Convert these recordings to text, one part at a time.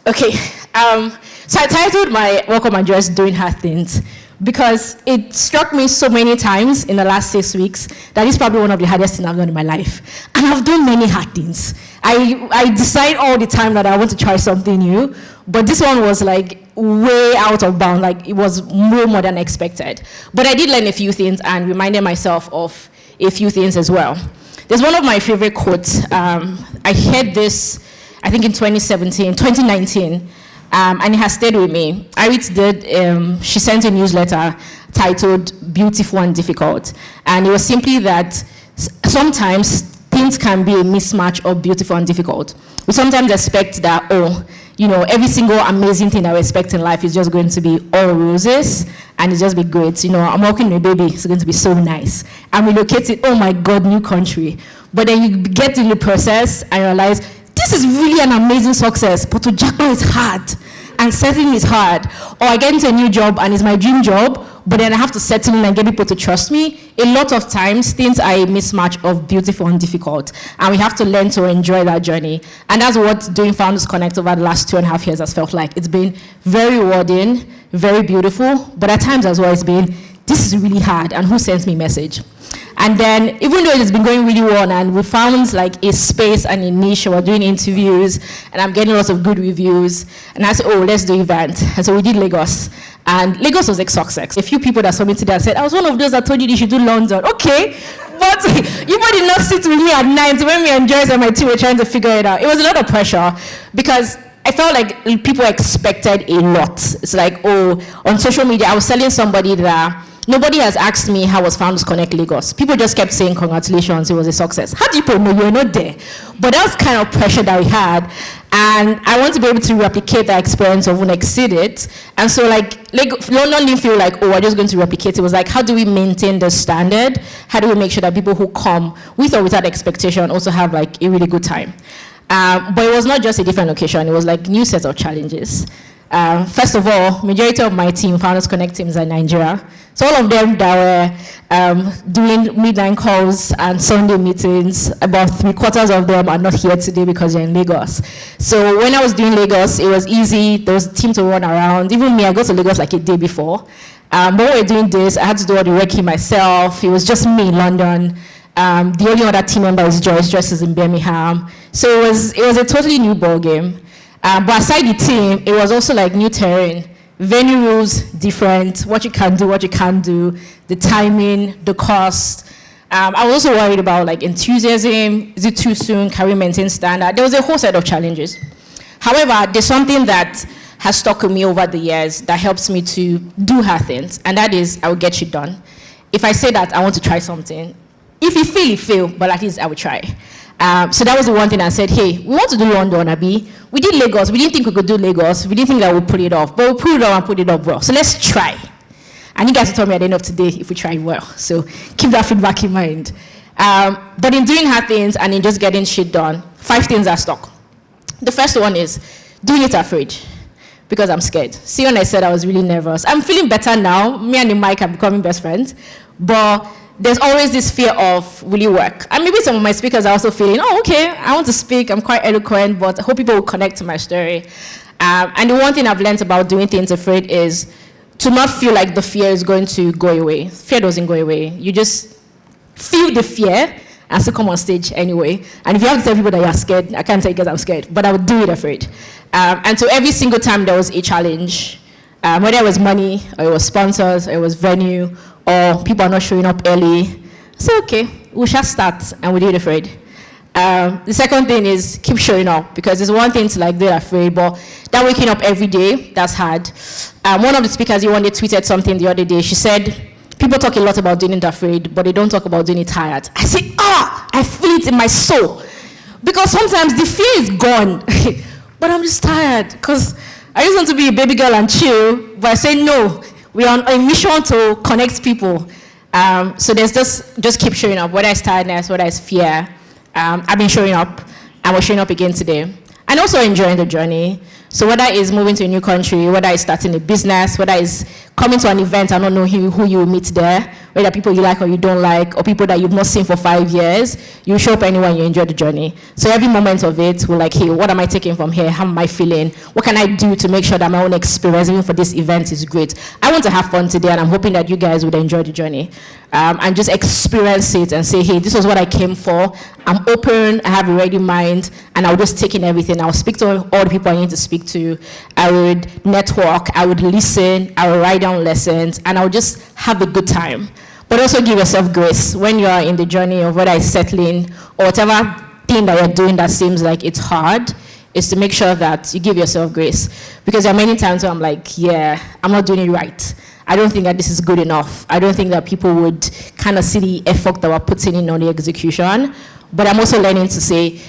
Okay, so I titled my welcome address "Doing Hard Things" because it struck me so many times in the last 6 weeks that it's probably one of the hardest things I've done in my life. And I've done many hard things. I decide all the time that I want to try something new, but this one was like way out of bound, like it was more than expected. But I did learn a few things and reminded myself of a few things as well. There's one of my favorite quotes. I heard this, I think in 2019, and it has stayed with me. Irit did, she sent a newsletter titled Beautiful and Difficult. And it was simply that sometimes things can be a mismatch of beautiful and difficult. We sometimes expect that, every single amazing thing that we expect in life is just going to be all roses and it's just be great. I'm walking with a baby, it's going to be so nice. I'm relocated, oh my God, new country. But then you get in the process and realize, this is really an amazing success, but to jackpot is hard, and settling is hard. Or I get into a new job and it's my dream job, but then I have to settle in and get people to trust me. A lot of times, things are a mismatch of beautiful and difficult, and we have to learn to enjoy that journey. And that's what doing Founders Connect over the last 2.5 years has felt like. It's been very rewarding, very beautiful, but at times as well, it's been, this is really hard, and who sends me a message? And then, even though it's been going really well, and we found like a space and a niche, we're doing interviews, and I'm getting lots of good reviews, and I said, let's do event. And so we did Lagos. And Lagos was a success. A few people that submitted that said, I was one of those that told you should do London. Okay, but you did not sit with me at night when we and Joyce and my team were trying to figure it out. It was a lot of pressure because I felt like people expected a lot. It's like, on social media, I was telling somebody that nobody has asked me how was Founders Connect Lagos. People just kept saying, congratulations, it was a success. How do you know you're not there? But that was kind of pressure that we had. And I want to be able to replicate that experience or even exceed it. And so London didn't feel like, we're just going to replicate. It was like, how do we maintain the standard? How do we make sure that people who come with or without expectation also have like a really good time? But it was not just a different location. It was like new sets of challenges. First of all, majority of my team, Founders Connect teams, are in Nigeria. So all of them that were doing midnight calls and Sunday meetings, about 3/4 of them are not here today because they're in Lagos. So when I was doing Lagos, it was easy. There was a team to run around. Even me, I got to Lagos like a day before. But when we were doing this, I had to do all the working myself. It was just me in London. The only other team member is Joyce. Joyce is in Birmingham. So it was a totally new ball game. But aside the team, it was also like new terrain. Venue rules different, what you can do, what you can't do, the timing, the cost. I was also worried about like enthusiasm. Is it too soon? Can we maintain standard? There was a whole set of challenges. However, there's something that has stuck with me over the years that helps me to do hard things, and that is I will get shit done. If I say that I want to try something, if you fail, but at least I will try. So that was the one thing I said, hey, we want to do London, Abi. We did Lagos. We didn't think we could do Lagos. We didn't think that we'd put it off. But we put it off and put it off well. So let's try. And you guys will tell me at the end of today if we tried well. So keep that feedback in mind. But in doing hard things and in just getting shit done, 5 things are stuck. The first one is doing it afraid. Because I'm scared. See, when I said I was really nervous. I'm feeling better now. Me and the mic are becoming best friends. But there's always this fear of, will it work? And maybe some of my speakers are also feeling, okay, I want to speak, I'm quite eloquent, but I hope people will connect to my story. And the one thing I've learned about doing things afraid is to not feel like the fear is going to go away. Fear doesn't go away. You just feel the fear and still come on stage anyway. And if you have to tell people that you're scared, I can't tell you because I'm scared, but I would do it afraid. And so every single time there was a challenge, whether it was money, or it was sponsors, or it was venue, or people are not showing up early, so okay, we shall start, and we do it afraid. The second thing is keep showing up, because it's one thing to like do it afraid, but that waking up every day, that's hard. One of the speakers, one day tweeted something the other day. She said, people talk a lot about doing it afraid, but they don't talk about doing it tired. I say, I feel it in my soul, because sometimes the fear is gone, but I'm just tired, because I just want to be a baby girl and chill, but I say no. We are on a mission to connect people. So there's just keep showing up, whether it's tiredness, whether it's fear. I've been showing up, and we're showing up again today. And also enjoying the journey. So whether it's moving to a new country, whether it's starting a business, whether it's coming to an event, I don't know who you will meet there, whether people you like or you don't like, or people that you've not seen for 5 years, you show up anyway and you enjoy the journey. So every moment of it, we're like, hey, what am I taking from here? How am I feeling? What can I do to make sure that my own experience, even for this event, is great? I want to have fun today, and I'm hoping that you guys would enjoy the journey. And just experience it and say, hey, this was what I came for. I'm open, I have a ready mind, and I'll just take in everything. I'll speak to all the people I need to speak to. I would network, I would listen, I would write down lessons, and I'll just have a good time. But also give yourself grace when you are in the journey of whether it's settling or whatever thing that you're doing that seems like it's hard, is to make sure that you give yourself grace. Because there are many times where I'm like, yeah, I'm not doing it right. I don't think that this is good enough. I don't think that people would kind of see the effort that we're putting in on the execution. But I'm also learning to say,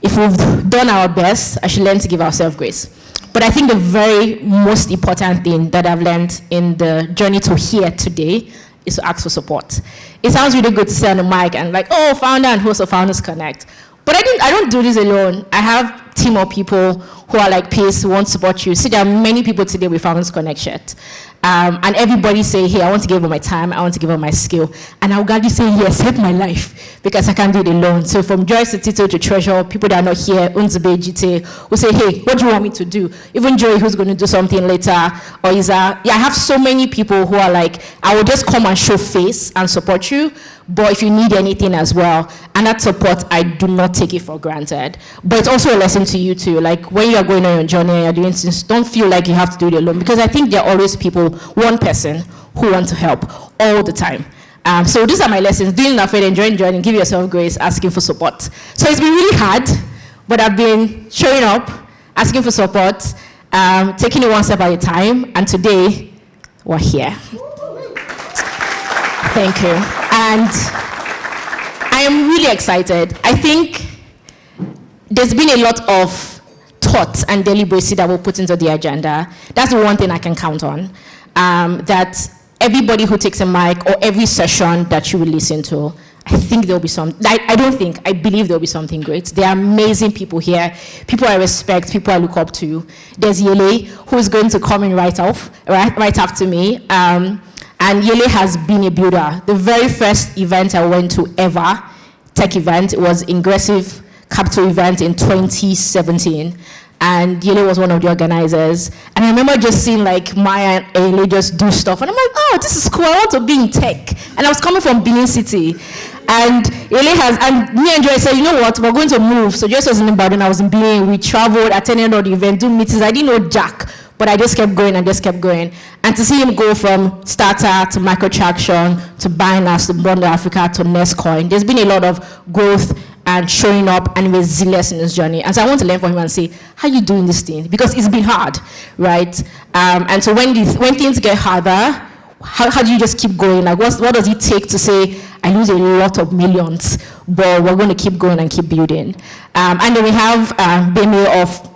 if we've done our best, I should learn to give ourselves grace. But I think the very most important thing that I've learned in the journey to here today is to ask for support. It sounds really good to say on the mic and like, oh, founder and host of Founders Connect. But I don't do this alone. I have a team of people who are like peers who want to support you. See, there are many people today with Founders Connect shirt. And everybody say, hey, I want to give up my time, I want to give up my skill. And I'll gladly say, yes, help my life, because I can't do it alone. So from Joyce to Tito to Treasure, people that are not here, Unzebe, GT, who say, hey, what do you want me to do? Even Joy, who's going to do something later, or Isa. Yeah, I have so many people who are like, I will just come and show face and support you, but if you need anything as well, and that support, I do not take it for granted. But it's also a lesson to you too. Like when you're going on your journey and you're doing things, don't feel like you have to do it alone, because I think there are always people, one person, who want to help all the time. So these are my lessons: doing nothing, enjoying journey, give yourself grace, asking for support. So it's been really hard, but I've been showing up, asking for support, taking it one step at a time, and today we're here. Thank you. And I am really excited. I think there's been a lot of thought and deliberation that we'll put into the agenda. That's the one thing I can count on. That everybody who takes a mic or every session that you will listen to, I think there'll be I believe there'll be something great. There are amazing people here, people I respect, people I look up to. There's Yele, who is going to come in right after me. And Yele has been a builder. The very first event I went to ever, tech event, it was Ingressive Capital event in 2017. And Yele was one of the organizers. And I remember just seeing like Maya and Yele just do stuff. And I'm like, oh, this is cool, I want to be in tech. And I was coming from Benin City. And Yele and me and Joy said, you know what, we're going to move. So Joyce was in Ibadan, I was in Benin. We traveled, attended all the event, do meetings. I didn't know Jack, but I just kept going and just kept going. And to see him go from starter to microtraction to Binance to Bond Africa to Nestcoin, there's been a lot of growth and showing up and resilience in his journey. And so I want to learn from him and say, how are you doing this thing? Because it's been hard, right? And so when things get harder, how do you just keep going? Like what does it take to say, I lose a lot of millions, but we're going to keep going and keep building? And then we have Bemi of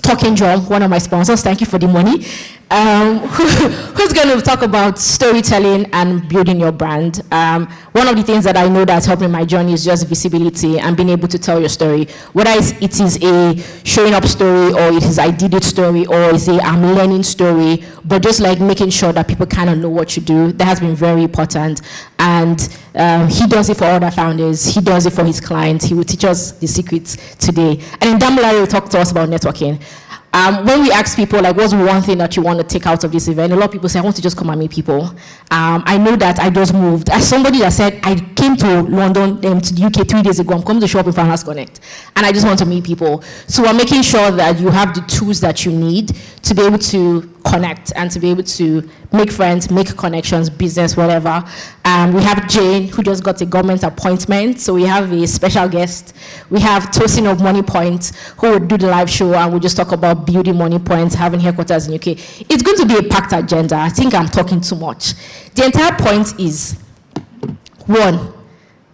Talking Drum, one of my sponsors, thank you for the money, who's going to talk about storytelling and building your brand. One of the things that I know that's helping my journey is just visibility and being able to tell your story. Whether it is a showing up story, or it is I did it story, or it's a I'm learning story, but just like making sure that people kind of know what you do, that has been very important. And he does it for other founders, he does it for his clients, he will teach us the secrets today. And then Damilare will talk to us about networking. When we ask people, like, what's one thing that you want to take out of this event? A lot of people say, I want to just come and meet people. I know that I just moved. As somebody that said, I came to London, to the UK 3 days ago, I'm coming to show up in Founders Connect, and I just want to meet people. So we're making sure that you have the tools that you need to be able to connect and to be able to make friends, make connections, business, whatever. We have Jane, who just got a government appointment, so we have a special guest. We have Tosin of Money Point, who will do the live show, and we'll just talk about building Money Points, having headquarters in UK. It's going to be a packed agenda. I think I'm talking too much. The entire point is, one,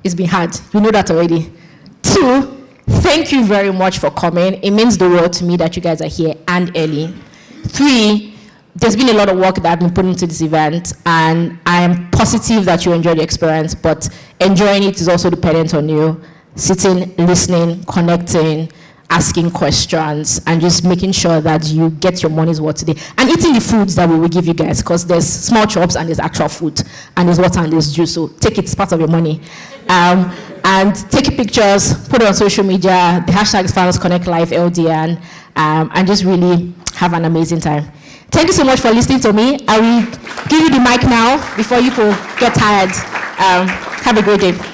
it's been hard. You know that already. Two, thank you very much for coming. It means the world to me that you guys are here and early. Three, there's been a lot of work that I've been putting into this event, and I am positive that you enjoy the experience, but enjoying it is also dependent on you sitting, listening, connecting, asking questions and just making sure that you get your money's worth today. And eating the foods that we will give you guys, because there's small chops and there's actual food, and there's water and there's juice, so take it, it's part of your money. And take pictures, put it on social media, the hashtag is Finals Connect Live LDN, and just really have an amazing time. Thank you so much for listening to me. I will give you the mic now before you get tired. Have a great day.